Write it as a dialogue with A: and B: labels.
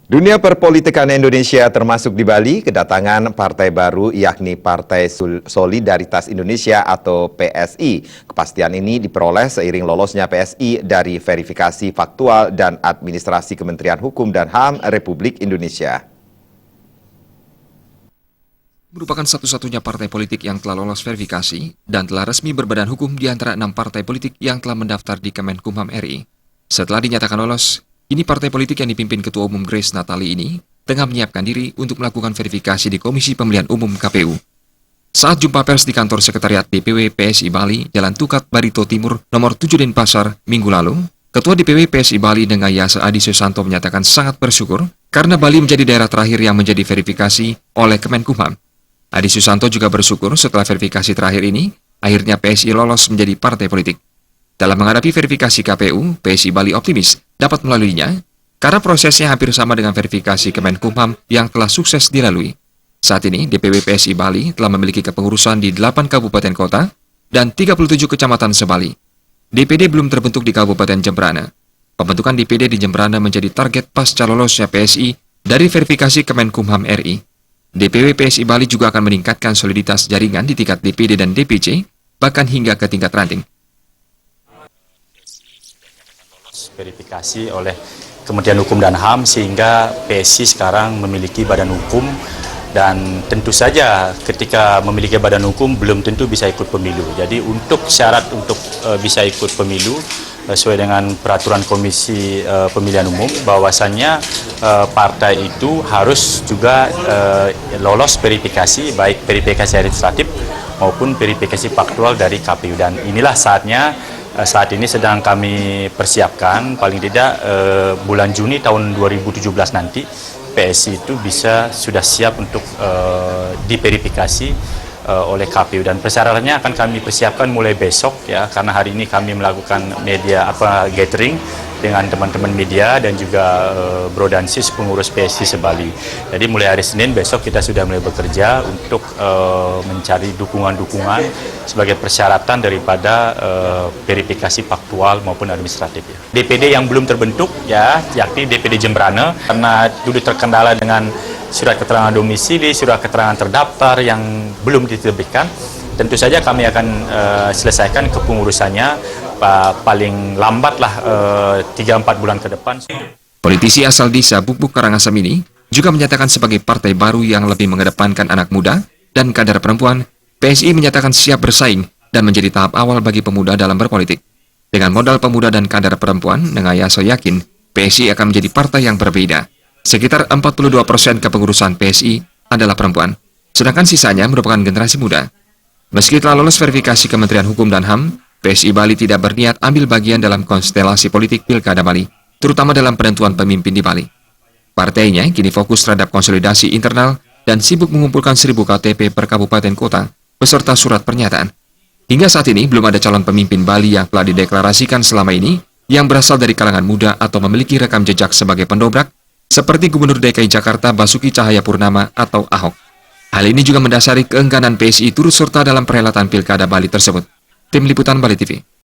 A: Dunia perpolitikan Indonesia termasuk di Bali, kedatangan partai baru yakni Partai Solidaritas Indonesia atau PSI. Kepastian ini diperoleh seiring lolosnya PSI dari verifikasi faktual dan administrasi Kementerian Hukum dan HAM Republik Indonesia.
B: Merupakan satu-satunya partai politik yang telah lolos verifikasi dan telah resmi berbadan hukum di antara 6 partai politik yang telah mendaftar di Kemenkumham RI. Setelah dinyatakan lolos, kini partai politik yang dipimpin Ketua Umum Grace Natali ini tengah menyiapkan diri untuk melakukan verifikasi di Komisi Pemilihan Umum KPU. Saat jumpa pers di kantor Sekretariat DPW PSI Bali, Jalan Tukat, Barito Timur, nomor 7 Denpasar, Minggu lalu, Ketua DPW PSI Bali Dengayasa Adi Susanto menyatakan sangat bersyukur karena Bali menjadi daerah terakhir yang menjadi verifikasi oleh Kemenkumham. Adi Susanto juga bersyukur setelah verifikasi terakhir ini, akhirnya PSI lolos menjadi partai politik. Dalam menghadapi verifikasi KPU, PSI Bali optimis dapat melaluinya karena prosesnya hampir sama dengan verifikasi Kemenkumham yang telah sukses dilalui. Saat ini, DPW PSI Bali telah memiliki kepengurusan di 8 kabupaten kota dan 37 kecamatan se-Bali. DPD belum terbentuk di Kabupaten Jembrana. Pembentukan DPD di Jembrana menjadi target pasca lolosnya PSI dari verifikasi Kemenkumham RI. DPW PSI Bali juga akan meningkatkan soliditas jaringan di tingkat DPD dan DPC, bahkan hingga ke tingkat ranting.
C: Verifikasi oleh Kementerian Hukum dan HAM sehingga PSI sekarang memiliki badan hukum dan tentu saja ketika memiliki badan hukum belum tentu bisa ikut pemilu. Jadi untuk syarat untuk bisa ikut pemilu sesuai dengan peraturan Komisi Pemilihan Umum bahwasannya partai itu harus juga lolos verifikasi baik verifikasi administratif maupun verifikasi faktual dari KPU, dan inilah saatnya saat ini sedang kami persiapkan paling tidak bulan Juni tahun 2017 nanti PSI itu sudah siap untuk diverifikasi oleh KPU, dan persyaratannya akan kami persiapkan mulai besok ya, karena hari ini kami melakukan gathering dengan teman-teman media dan juga Brodansis pengurus PSI se-Bali. Jadi mulai hari Senin besok kita sudah mulai bekerja untuk mencari dukungan-dukungan sebagai persyaratan daripada verifikasi faktual maupun administratif. Ya. DPD yang belum terbentuk ya, yakni DPD Jembrana, karena dulu terkendala dengan surat keterangan domisili, surat keterangan terdaftar yang belum diterbitkan. Tentu saja kami akan selesaikan kepengurusannya paling lambatlah 3-4 bulan ke depan.
B: Politisi asal desa Bukbuk Karangasem ini juga menyatakan sebagai partai baru yang lebih mengedepankan anak muda dan kader perempuan, PSI menyatakan siap bersaing dan menjadi tahap awal bagi pemuda dalam berpolitik. Dengan modal pemuda dan kader perempuan, Dengayasa yakin PSI akan menjadi partai yang berbeda. Sekitar 42% kepengurusan PSI adalah perempuan, sedangkan sisanya merupakan generasi muda. Meski telah lolos verifikasi Kementerian Hukum dan HAM, PSI Bali tidak berniat ambil bagian dalam konstelasi politik Pilkada Bali, terutama dalam penentuan pemimpin di Bali. Partainya kini fokus terhadap konsolidasi internal dan sibuk mengumpulkan 1.000 KTP per kabupaten kota beserta surat pernyataan. Hingga saat ini belum ada calon pemimpin Bali yang telah dideklarasikan selama ini yang berasal dari kalangan muda atau memiliki rekam jejak sebagai pendobrak, seperti Gubernur DKI Jakarta Basuki Cahayapurnama atau Ahok. Hal ini juga mendasari keengganan PSI turut serta dalam perhelatan Pilkada Bali tersebut. Tim Liputan Bali TV.